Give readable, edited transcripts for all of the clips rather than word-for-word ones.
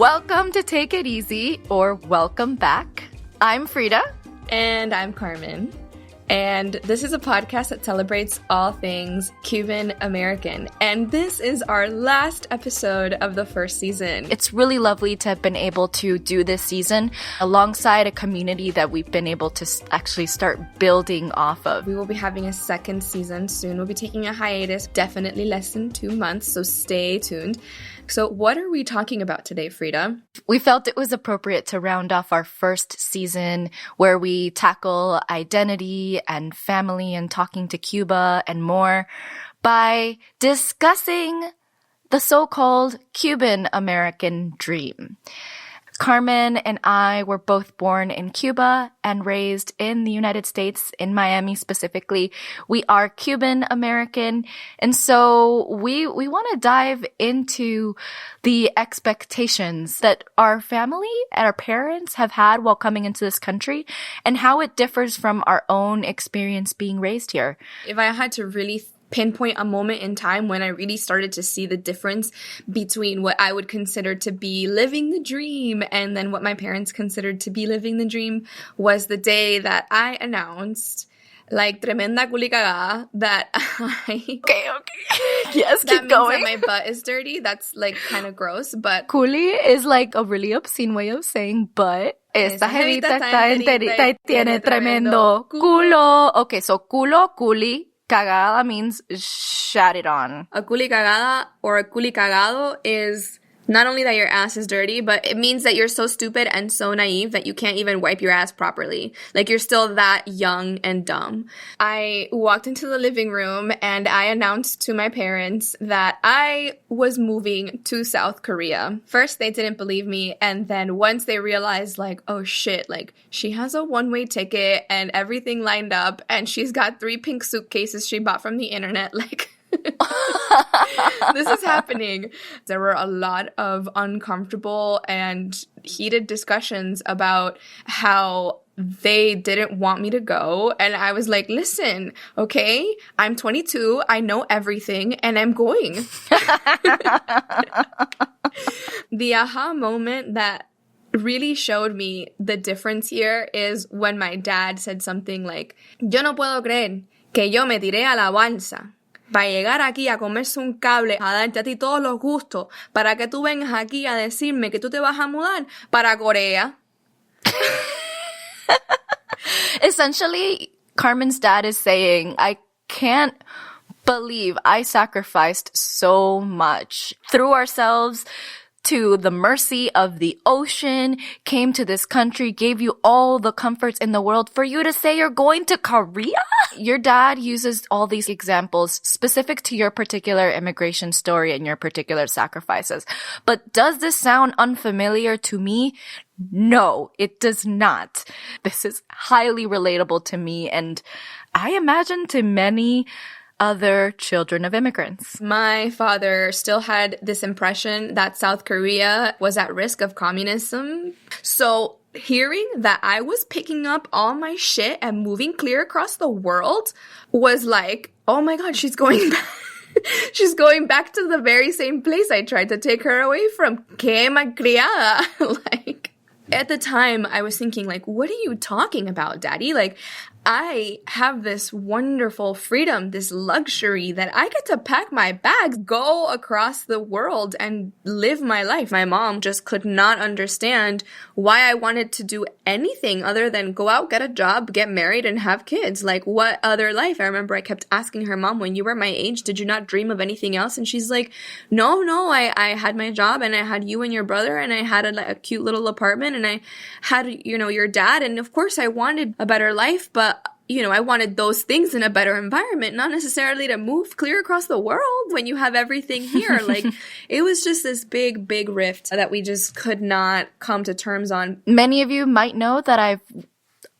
Welcome to Take It Easy, or welcome back. I'm Fryda. And I'm Carmen. And this is a podcast that celebrates all things Cuban-American. And this is our last episode of the first season. It's really lovely to have been able to do this season alongside a community that we've been able to actually start building off of. We will be having a second season soon. We'll be taking a hiatus, definitely less than 2 months, so stay tuned. So what are we talking about today, Fryda? We felt it was appropriate to round off our first season where we tackle identity and family and talking to Cuba and more by discussing the so-called Cuban-American dream. Carmen and I were both born in Cuba and raised in the United States, in Miami specifically. We are Cuban-American, and so we want to dive into the expectations that our family and our parents have had while coming into this country and how it differs from our own experience being raised here. If I had to really pinpoint a moment in time when I really started to see the difference between what I would consider to be living the dream and then what my parents considered to be living the dream was the day that I announced, like tremenda culi cagada, that I... Okay. Yes, keep keep going. going. That my butt is dirty. That's like kind of gross, but... Culi is like a really obscene way of saying butt. Esta jevita está enterita y tiene tremendo culo. Okay, so culo, culi. Cagada means shat it on. A culi cagada or a culi cagado is not only that your ass is dirty, but it means that you're so stupid and so naive that you can't even wipe your ass properly. Like you're still that young and dumb. I walked into the living room and I announced to my parents that I was moving to South Korea. First, they didn't believe me. And then once they realized like, oh shit, like she has a one-way ticket and everything lined up and she's got 3 pink suitcases she bought from the internet, like... This is happening. There were a lot of uncomfortable and heated discussions about how they didn't want me to go. And I was like, listen, okay, I'm 22, I know everything, and I'm going. The aha moment that really showed me the difference here is when my dad said something like, yo no puedo creer que yo me tiré a la balsa para llegar aquí a comerse un cable, a darte a ti todos los gustos, para que tú vengas aquí a decirme que tú te vas a mudar para Corea. Essentially, Carmen's dad is saying, I can't believe I sacrificed so much through ourselves to the mercy of the ocean, came to this country, gave you all the comforts in the world for you to say you're going to Korea? Your dad uses all these examples specific to your particular immigration story and your particular sacrifices. But does this sound unfamiliar to me? No, it does not. This is highly relatable to me and I imagine to many other children of immigrants. My father still had this impression that South Korea was at risk of communism. So hearing that I was picking up all my shit and moving clear across the world was like, oh my God, she's going back. She's going back to the very same place I tried to take her away from. Que malcriada. Like, at the time, I was thinking, like, what are you talking about, Daddy? Like, I have this wonderful freedom, this luxury that I get to pack my bags, go across the world and live my life. My mom just could not understand why I wanted to do anything other than go out, get a job, get married, and have kids. Like, what other life? I remember I kept asking her, Mom, when you were my age, did you not dream of anything else? And she's like, no, I had my job and I had you and your brother and I had a cute little apartment and I had, your dad. And of course I wanted a better life, but I wanted those things in a better environment, not necessarily to move clear across the world when you have everything here. Like, it was just this big, big rift that we just could not come to terms on. Many of you might know that I've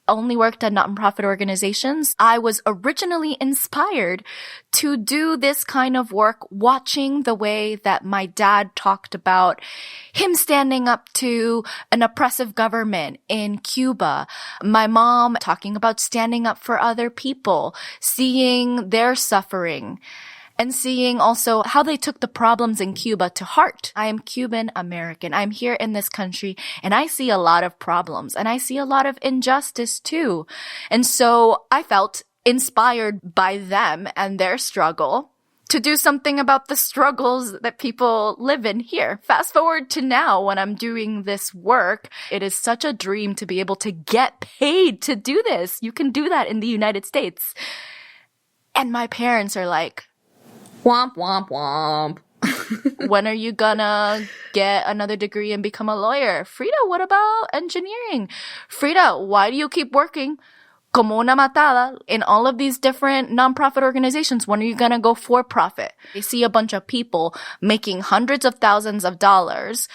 only worked at nonprofit organizations. I was originally inspired to do this kind of work watching the way that my dad talked about him standing up to an oppressive government in Cuba. My mom talking about standing up for other people, seeing their suffering. And seeing also how they took the problems in Cuba to heart. I am Cuban-American. I'm here in this country and I see a lot of problems and I see a lot of injustice too. And so I felt inspired by them and their struggle to do something about the struggles that people live in here. Fast forward to now when I'm doing this work, it is such a dream to be able to get paid to do this. You can do that in the United States. And my parents are like, womp, womp, womp. when are you gonna get another degree and become a lawyer? Fryda, what about engineering? Fryda, why do you keep working como una matada in all of these different nonprofit organizations? When are you gonna go for profit? They see a bunch of people making hundreds of thousands of dollars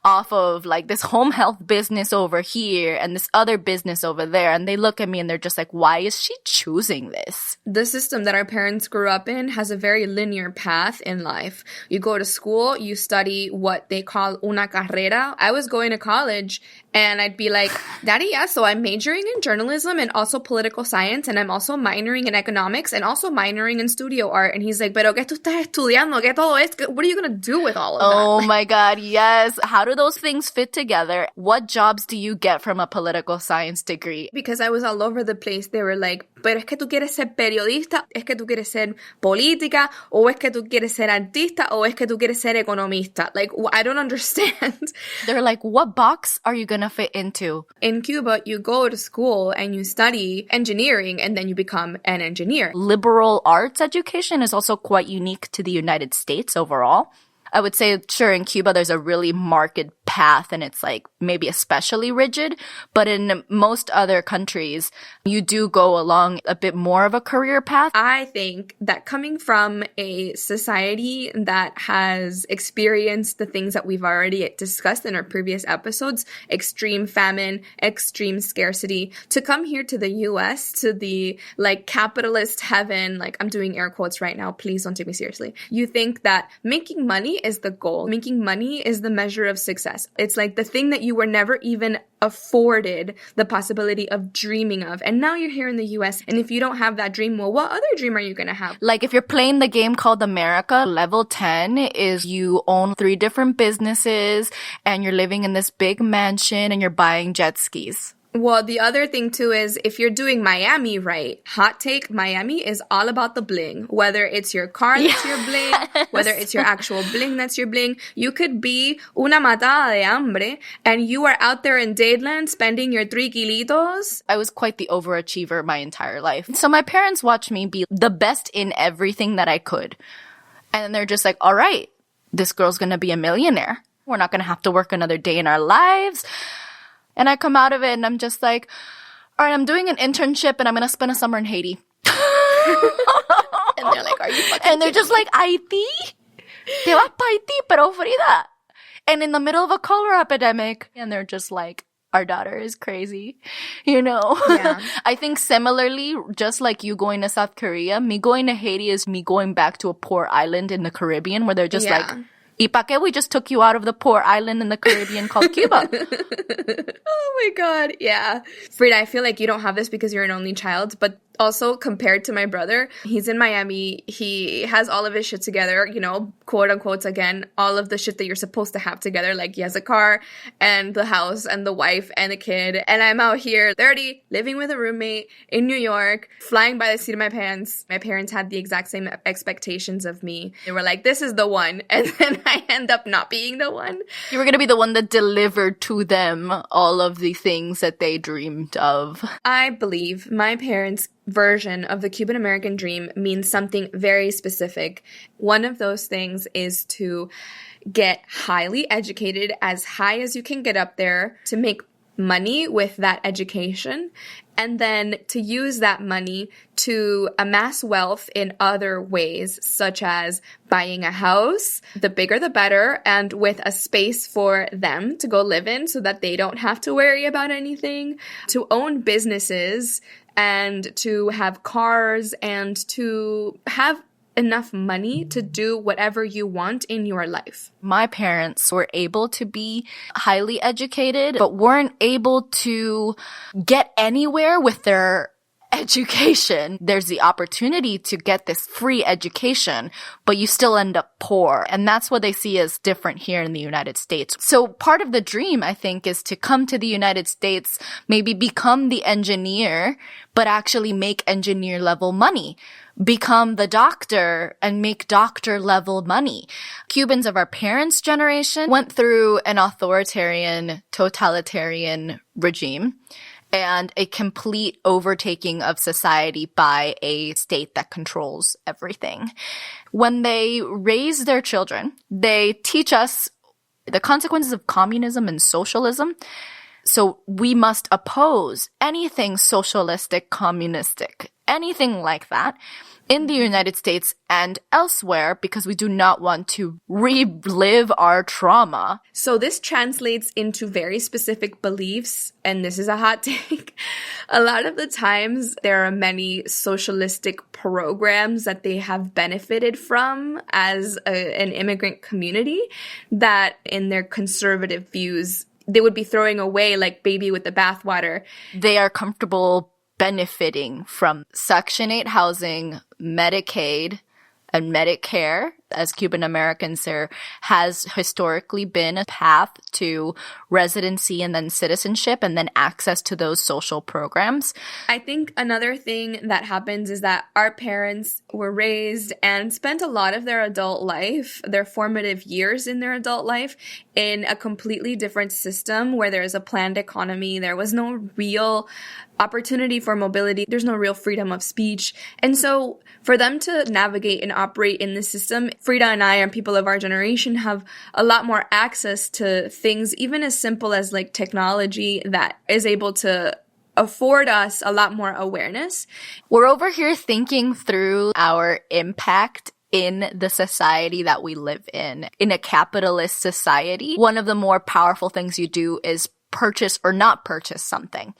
off of like this home health business over here and this other business over there. And they look at me and they're just like, why is she choosing this? The system that our parents grew up in has a very linear path in life. You go to school, you study what they call una carrera. I was going to college and I'd be like, Daddy, yeah, so I'm majoring in journalism and also political science, and I'm also minoring in economics and also minoring in studio art. And he's like, pero ¿qué tú estás estudiando? ¿Qué todo esto? What are you going to do with all of that? Oh my God, yes. How do those things fit together? What jobs do you get from a political science degree? Because I was all over the place. They were like, pero es que tú quieres ser periodista, es que tú quieres ser política, o es que tú quieres ser artista, o es que tú quieres ser economista. Like, I don't understand. They're like, what box are you gonna fit into? In Cuba, you go to school and you study engineering and then you become an engineer. Liberal arts education is also quite unique to the United States overall. I would say, sure, in Cuba, there's a really marked path and it's like maybe especially rigid. But in most other countries, you do go along a bit more of a career path. I think that coming from a society that has experienced the things that we've already discussed in our previous episodes, extreme famine, extreme scarcity, to come here to the US, to the like capitalist heaven, like I'm doing air quotes right now, please don't take me seriously. You think that making money is the goal. Making money is the measure of success. It's like the thing that you were never even afforded the possibility of dreaming of. And now you're here in the US, and if you don't have that dream, well, what other dream are you going to have? Like if you're playing the game called America, level 10 is you own 3 different businesses and you're living in this big mansion and you're buying jet skis. Well, the other thing too is if you're doing Miami right, hot take, Miami is all about the bling. Whether it's your car that's your bling, whether it's your actual bling that's your bling. You could be una matada de hambre and you are out there in Dadeland spending your 3 kilitos. I was quite the overachiever my entire life. So my parents watched me be the best in everything that I could. And they're just like, all right, this girl's going to be a millionaire. We're not going to have to work another day in our lives. And I come out of it and I'm just like, all right, I'm doing an internship and I'm going to spend a summer in Haiti. And they're like, are you fucking And they're just like, Haiti? Te vas pa Haiti, pero Fryda. And in the middle of a cholera epidemic. And they're just like, our daughter is crazy, you know? Yeah. I think similarly, just like you going to South Korea, me going to Haiti is me going back to a poor island in the Caribbean where they're just like, ¿Y pa' qué we just took you out of the poor island in the Caribbean called Cuba? Oh my God. Yeah. Fryda, I feel like you don't have this because you're an only child, but also compared to my brother, he's in Miami. He has all of his shit together, you know, quote unquote, again, all of the shit that you're supposed to have together. Like he has a car and the house and the wife and a kid. And I'm out here 30, living with a roommate in New York, flying by the seat of my pants. My parents had the exact same expectations of me. They were like, this is the one. And then I end up not being the one. You were going to be the one that delivered to them all of the things that they dreamed of. I believe my parents' version of the Cuban-American dream means something very specific. One of those things is to get highly educated, as high as you can get up there, to make money with that education, and then to use that money to amass wealth in other ways, such as buying a house, the bigger the better, and with a space for them to go live in so that they don't have to worry about anything, to own businesses, and to have cars, and to have enough money to do whatever you want in your life. My parents were able to be highly educated, but weren't able to get anywhere with their education. There's the opportunity to get this free education, but you still end up poor. And that's what they see as different here in the United States. So part of the dream, I think, is to come to the United States, maybe become the engineer, but actually make engineer level money. Become the doctor and make doctor level money. Cubans of our parents' generation went through an authoritarian, totalitarian regime and a complete overtaking of society by a state that controls everything. When they raise their children, they teach us the consequences of communism and socialism. So we must oppose anything socialistic, communistic, anything like that in the United States and elsewhere because we do not want to relive our trauma. So this translates into very specific beliefs, and this is a hot take. A lot of the times there are many socialistic programs that they have benefited from as an immigrant community that in their conservative views they would be throwing away like baby with the bathwater. They are comfortable benefiting from Section 8 housing, Medicaid, and Medicare. As Cuban-Americans, there has historically been a path to residency and then citizenship and then access to those social programs. I think another thing that happens is that our parents were raised and spent a lot of their adult life, their formative years in their adult life, in a completely different system where there's a planned economy. There was no real opportunity for mobility. There's no real freedom of speech. And so for them to navigate and operate in this system, Fryda and I and people of our generation have a lot more access to things, even as simple as like technology that is able to afford us a lot more awareness. We're over here thinking through our impact in the society that we live in a capitalist society. One of the more powerful things you do is purchase or not purchase something.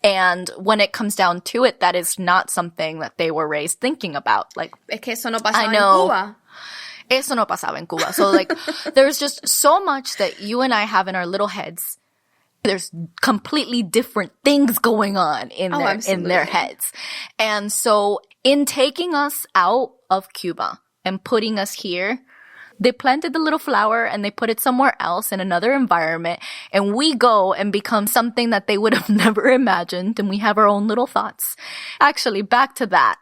And when it comes down to it, that is not something that they were raised thinking about. Like, Es que eso no pasaba I en know. Cuba. Eso no pasaba en Cuba. So like, there's just so much that you and I have in our little heads. There's completely different things going on in their heads. And so in taking us out of Cuba and putting us here, they planted the little flower and they put it somewhere else in another environment, and we go and become something that they would have never imagined, and we have our own little thoughts. Actually, back to that.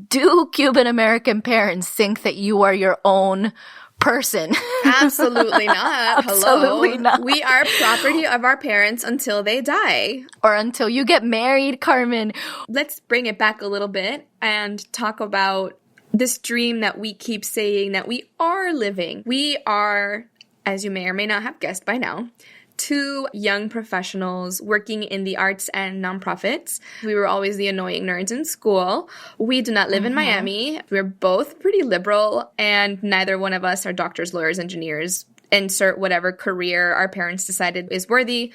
Do Cuban-American parents think that you are your own person? Absolutely not. Absolutely Hello. not. We are property of our parents until they die. Or until you get married, Carmen. Let's bring it back a little bit and talk about this dream that we keep saying that we are living. We are, as you may or may not have guessed by now, two young professionals working in the arts and nonprofits. We were always the annoying nerds in school. We do not live in Miami. We're both pretty liberal, and neither one of us are doctors, lawyers, engineers. Insert whatever career our parents decided is worthy.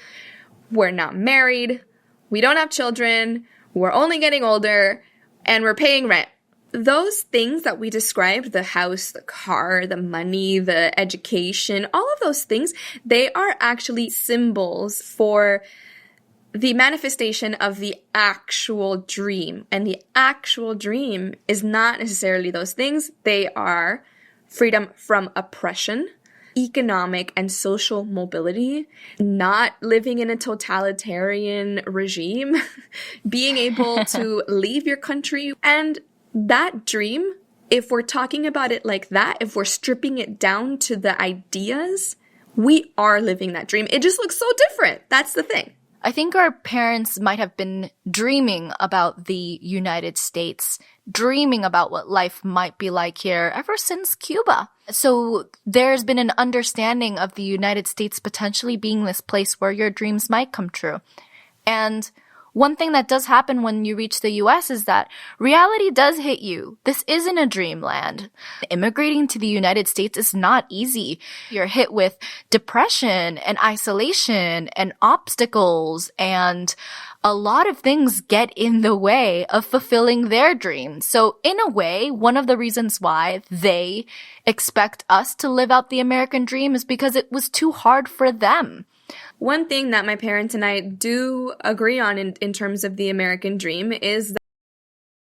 We're not married. We don't have children. We're only getting older, and we're paying rent. Those things that we described, the house, the car, the money, the education, all of those things, they are actually symbols for the manifestation of the actual dream. And the actual dream is not necessarily those things. They are freedom from oppression, economic and social mobility, not living in a totalitarian regime, being able to leave your country. And that dream, if we're talking about it like that, if we're stripping it down to the ideas, we are living that dream. It just looks so different. That's the thing. I think our parents might have been dreaming about the United States, dreaming about what life might be like here ever since Cuba. So there's been an understanding of the United States potentially being this place where your dreams might come true. And one thing that does happen when you reach the US is that reality does hit you. This isn't a dreamland. Immigrating to the United States is not easy. You're hit with depression and isolation and obstacles, and a lot of things get in the way of fulfilling their dreams. So in a way, one of the reasons why they expect us to live out the American dream is because it was too hard for them. One thing that my parents and I do agree on in terms of the American dream is